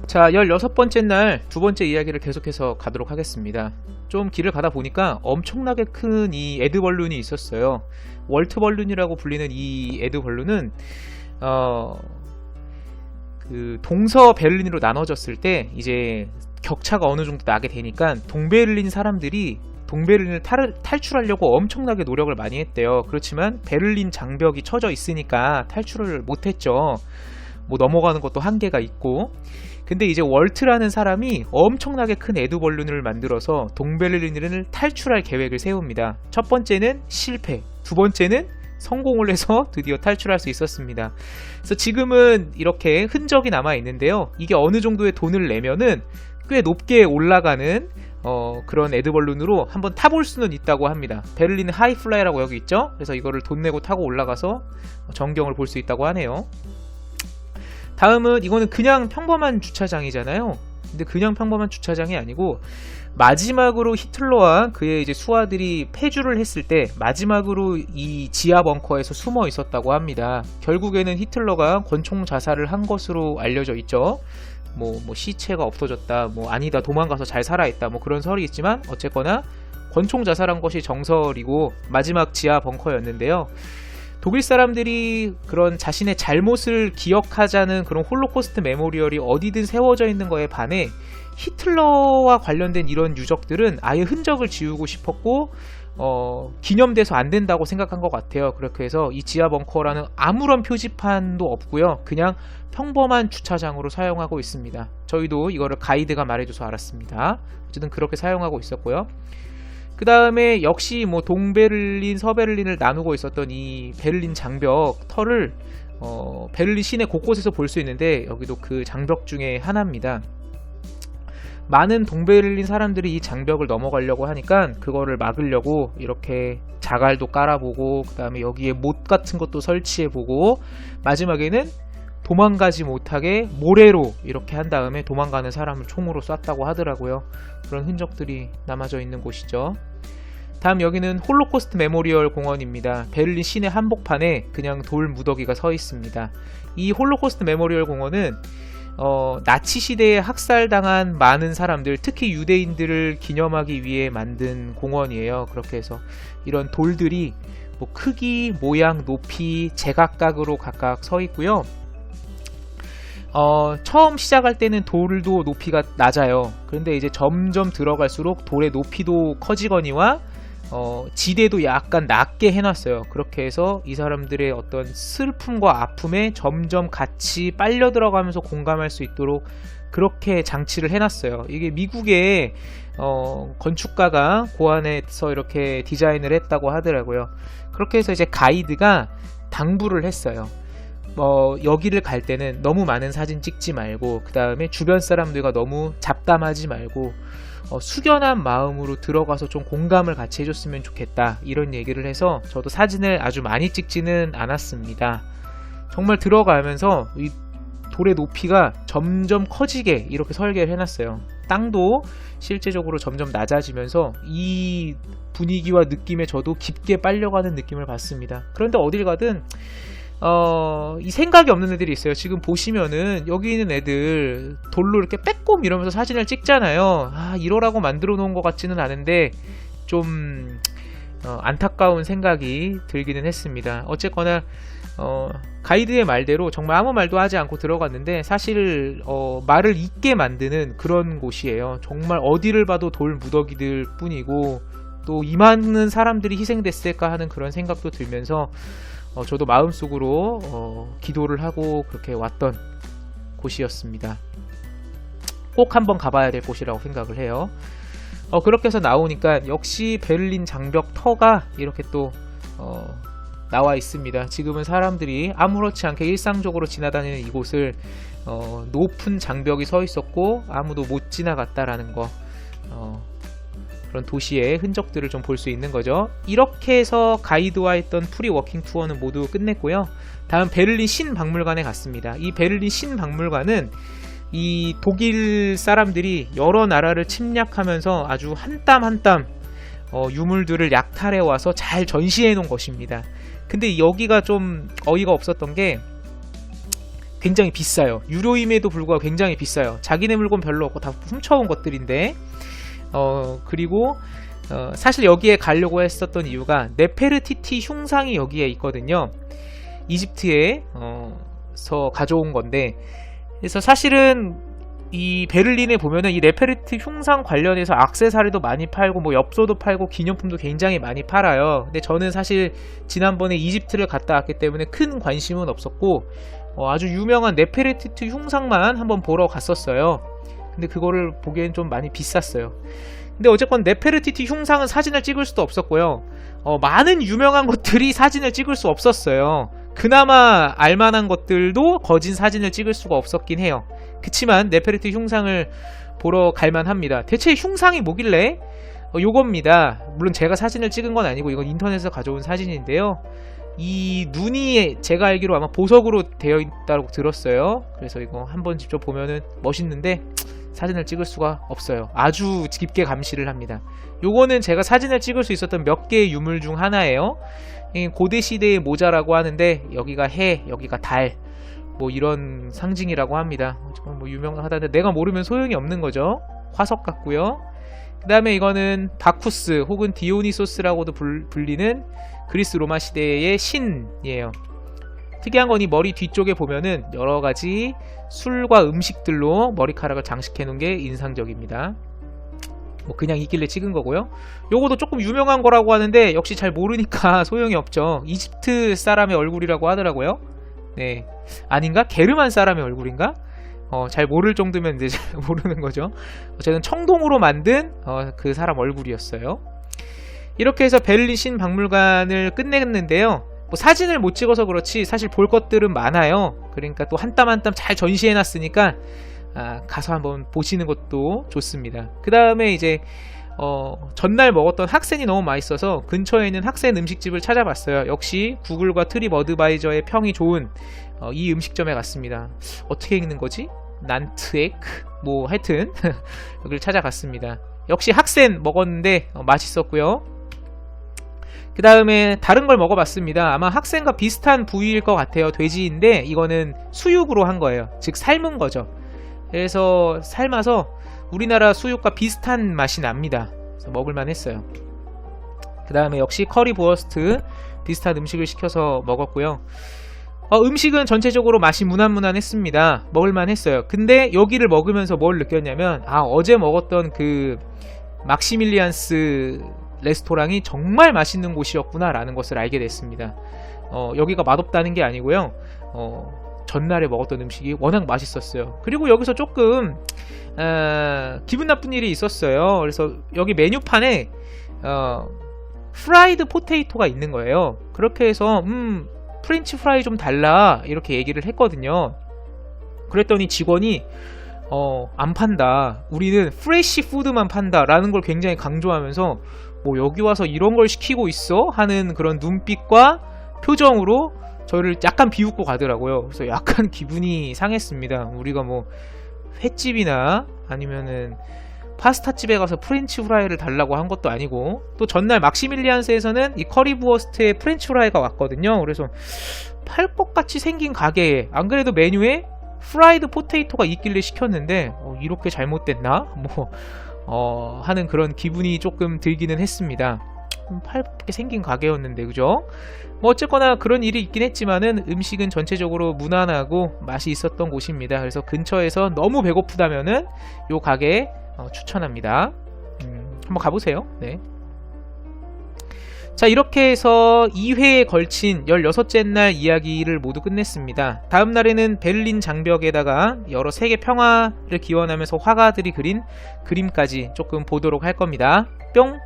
자, 16번째 날 두 번째 이야기를 계속해서 가도록 하겠습니다. 좀 길을 가다 보니까 엄청나게 큰 이 에드 벌룬이 있었어요. 월트 벌룬이라고 불리는 이 에드 벌룬은 그 동서 베를린으로 나눠졌을 때 이제 격차가 어느 정도 나게 되니까 동베를린 사람들이 동베를린을 탈출하려고 엄청나게 노력을 많이 했대요. 그렇지만 베를린 장벽이 쳐져 있으니까 탈출을 못했죠. 뭐 넘어가는 것도 한계가 있고. 근데 이제 월트라는 사람이 엄청나게 큰 에드 벌룬을 만들어서 동베를린을 탈출할 계획을 세웁니다. 첫 번째는 실패, 두 번째는 성공을 해서 드디어 탈출할 수 있었습니다. 그래서 지금은 이렇게 흔적이 남아 있는데요. 이게 어느 정도의 돈을 내면은 꽤 높게 올라가는 그런 에드 벌룬으로 한번 타볼 수는 있다고 합니다. 베를린 하이플라이라고 여기 있죠. 그래서 이거를 돈 내고 타고 올라가서 전경을 볼 수 있다고 하네요. 다음은 이거는 그냥 평범한 주차장이잖아요. 근데 그냥 평범한 주차장이 아니고 마지막으로 히틀러와 그의 이제 수하들이 패주를 했을 때 마지막으로 이 지하 벙커에서 숨어 있었다고 합니다. 결국에는 히틀러가 권총 자살을 한 것으로 알려져 있죠. 뭐 시체가 없어졌다, 뭐 아니다 도망가서 잘 살아있다, 뭐 그런 설이 있지만 어쨌거나 권총 자살한 것이 정설이고 마지막 지하 벙커였는데요. 독일 사람들이 그런 자신의 잘못을 기억하자는 그런 홀로코스트 메모리얼이 어디든 세워져 있는 거에 반해 히틀러와 관련된 이런 유적들은 아예 흔적을 지우고 싶었고 기념돼서 안 된다고 생각한 것 같아요. 그렇게 해서 이 지하 벙커라는 아무런 표지판도 없고요. 그냥 평범한 주차장으로 사용하고 있습니다. 저희도 이거를 가이드가 말해줘서 알았습니다. 어쨌든 그렇게 사용하고 있었고요. 그 다음에 역시 뭐 동베를린, 서베를린을 나누고 있었던 이 베를린 장벽 터를 베를린 시내 곳곳에서 볼 수 있는데 여기도 그 장벽 중에 하나입니다. 많은 동베를린 사람들이 이 장벽을 넘어가려고 하니까 그거를 막으려고 이렇게 자갈도 깔아보고 그 다음에 여기에 못 같은 것도 설치해보고 마지막에는 도망가지 못하게 모래로 이렇게 한 다음에 도망가는 사람을 총으로 쐈다고 하더라고요. 그런 흔적들이 남아져 있는 곳이죠. 다음 여기는 홀로코스트 메모리얼 공원입니다. 베를린 시내 한복판에 그냥 돌 무더기가 서 있습니다. 이 홀로코스트 메모리얼 공원은 나치 시대에 학살당한 많은 사람들, 특히 유대인들을 기념하기 위해 만든 공원이에요. 그렇게 해서 이런 돌들이 뭐 크기, 모양, 높이, 제각각으로 각각 서 있고요. 처음 시작할 때는 돌도 높이가 낮아요. 그런데 이제 점점 들어갈수록 돌의 높이도 커지거니와 지대도 약간 낮게 해놨어요. 그렇게 해서 이 사람들의 어떤 슬픔과 아픔에 점점 같이 빨려 들어가면서 공감할 수 있도록 그렇게 장치를 해놨어요. 이게 미국의 건축가가 고안해서 이렇게 디자인을 했다고 하더라고요. 그렇게 해서 이제 가이드가 당부를 했어요. 여기를 갈 때는 너무 많은 사진 찍지 말고 그 다음에 주변 사람들과 너무 잡담하지 말고 숙연한 마음으로 들어가서 좀 공감을 같이 해줬으면 좋겠다, 이런 얘기를 해서 저도 사진을 아주 많이 찍지는 않았습니다. 정말 들어가면서 이 돌의 높이가 점점 커지게 이렇게 설계를 해놨어요. 땅도 실제적으로 점점 낮아지면서 이 분위기와 느낌에 저도 깊게 빨려가는 느낌을 받습니다. 그런데 어딜 가든 이 생각이 없는 애들이 있어요. 지금 보시면은 여기 있는 애들 돌로 이렇게 빼꼼 이러면서 사진을 찍잖아요. 이러라고 만들어 놓은 것 같지는 않은데 좀 안타까운 생각이 들기는 했습니다. 어쨌거나 가이드의 말대로 정말 아무 말도 하지 않고 들어갔는데 사실 말을 잊게 만드는 그런 곳이에요. 정말 어디를 봐도 돌 무더기들 뿐이고 또 이 많은 사람들이 희생됐을까 하는 그런 생각도 들면서 저도 마음속으로 기도를 하고 그렇게 왔던 곳이었습니다. 꼭 한번 가봐야 될 곳이라고 생각을 해요. 그렇게 해서 나오니까 역시 베를린 장벽 터가 이렇게 또 나와 있습니다. 지금은 사람들이 아무렇지 않게 일상적으로 지나다니는 이곳을 높은 장벽이 서 있었고 아무도 못 지나갔다라는 거, 그런 도시의 흔적들을 좀 볼 수 있는 거죠. 이렇게 해서 가이드와 했던 프리 워킹 투어는 모두 끝냈고요. 다음 베를린 신박물관에 갔습니다. 이 베를린 신박물관은 이 독일 사람들이 여러 나라를 침략하면서 아주 한 땀 한 땀 유물들을 약탈해 와서 잘 전시해 놓은 것입니다. 근데 여기가 좀 어이가 없었던 게 굉장히 비싸요. 유료임에도 불구하고 굉장히 비싸요. 자기네 물건 별로 없고 다 훔쳐온 것들인데 그리고 사실 여기에 가려고 했었던 이유가 네페르티티 흉상이 여기에 있거든요. 이집트에서 가져온 건데, 그래서 사실은 이 베를린에 보면은 이 네페르티 흉상 관련해서 액세서리도 많이 팔고 뭐 엽서도 팔고 기념품도 굉장히 많이 팔아요. 근데 저는 사실 지난번에 이집트를 갔다 왔기 때문에 큰 관심은 없었고 아주 유명한 네페르티티 흉상만 한번 보러 갔었어요. 근데 그거를 보기엔 좀 많이 비쌌어요. 근데 어쨌건 네페르티티 흉상은 사진을 찍을 수도 없었고요. 많은 유명한 것들이 사진을 찍을 수 없었어요. 그나마 알만한 것들도 거진 사진을 찍을 수가 없었긴 해요. 그치만 네페르티 흉상을 보러 갈만합니다. 대체 흉상이 뭐길래? 요겁니다. 물론 제가 사진을 찍은 건 아니고 이건 인터넷에서 가져온 사진인데요. 이 눈이 제가 알기로 아마 보석으로 되어 있다고 들었어요. 그래서 이거 한번 직접 보면은 멋있는데 사진을 찍을 수가 없어요. 아주 깊게 감시를 합니다. 요거는 제가 사진을 찍을 수 있었던 몇 개의 유물 중 하나예요. 고대 시대의 모자라고 하는데 여기가 해, 여기가 달, 뭐 이런 상징이라고 합니다. 뭐 유명하다는데 내가 모르면 소용이 없는 거죠. 화석 같고요. 그 다음에 이거는 바쿠스 혹은 디오니소스라고도 불리는 그리스 로마 시대의 신이에요. 특이한 건 이 머리 뒤쪽에 보면은 여러가지 술과 음식들로 머리카락을 장식해 놓은 게 인상적입니다. 뭐 그냥 있길래 찍은 거고요. 요거도 조금 유명한 거라고 하는데 역시 잘 모르니까 소용이 없죠. 이집트 사람의 얼굴이라고 하더라고요. 네, 아닌가? 게르만 사람의 얼굴인가? 잘 모를 정도면 이제 잘 모르는 거죠. 어쨌든 청동으로 만든 그 사람 얼굴이었어요. 이렇게 해서 베를린 신박물관을 끝냈는데요. 뭐 사진을 못 찍어서 그렇지 사실 볼 것들은 많아요. 그러니까 또 한 땀 한 땀 잘 전시해 놨으니까 가서 한번 보시는 것도 좋습니다. 그 다음에 이제 전날 먹었던 학센이 너무 맛있어서 근처에 있는 학센 음식집을 찾아봤어요. 역시 구글과 트립 어드바이저의 평이 좋은 이 음식점에 갔습니다. 어떻게 읽는 거지? 난트에크? 뭐 하여튼 여기를 찾아갔습니다. 역시 학센 먹었는데 맛있었고요. 그 다음에 다른 걸 먹어봤습니다. 아마 학센과 비슷한 부위일 것 같아요. 돼지인데 이거는 수육으로 한 거예요. 즉 삶은 거죠. 그래서 삶아서 우리나라 수육과 비슷한 맛이 납니다. 그래서 먹을만 했어요. 그 다음에 역시 커리부어스트 비슷한 음식을 시켜서 먹었고요. 음식은 전체적으로 맛이 무난무난했습니다. 먹을만 했어요. 근데 여기를 먹으면서 뭘 느꼈냐면 어제 먹었던 그 막시밀리안스 레스토랑이 정말 맛있는 곳이었구나 라는 것을 알게 됐습니다. 여기가 맛없다는 게 아니고요. 전날에 먹었던 음식이 워낙 맛있었어요. 그리고 여기서 조금 기분 나쁜 일이 있었어요. 그래서 여기 메뉴판에 프라이드 포테이토가 있는 거예요. 그렇게 해서 프렌치 프라이 좀 달라 이렇게 얘기를 했거든요. 그랬더니 직원이 안 판다, 우리는 프레쉬 푸드만 판다 라는 걸 굉장히 강조하면서 뭐 여기 와서 이런 걸 시키고 있어? 하는 그런 눈빛과 표정으로 저를 약간 비웃고 가더라고요. 그래서 약간 기분이 상했습니다. 우리가 뭐 횟집이나 아니면은 파스타집에 가서 프렌치 프라이를 달라고 한 것도 아니고, 또 전날 막시밀리안스에서는 이 커리부어스트에 프렌치 프라이가 왔거든요. 그래서 팔 것 같이 생긴 가게에 안 그래도 메뉴에 프라이드 포테이토가 있길래 시켰는데 이렇게 잘못됐나? 하는 그런 기분이 조금 들기는 했습니다. 팔게 생긴 가게였는데, 그죠? 뭐 어쨌거나 그런 일이 있긴 했지만은 음식은 전체적으로 무난하고 맛이 있었던 곳입니다. 그래서 근처에서 너무 배고프다면은 요 가게에 추천합니다. 한번 가보세요. 네. 자, 이렇게 해서 2회에 걸친 16째 날 이야기를 모두 끝냈습니다. 다음 날에는 베를린 장벽에다가 여러 세계 평화를 기원하면서 화가들이 그린 그림까지 조금 보도록 할 겁니다. 뿅!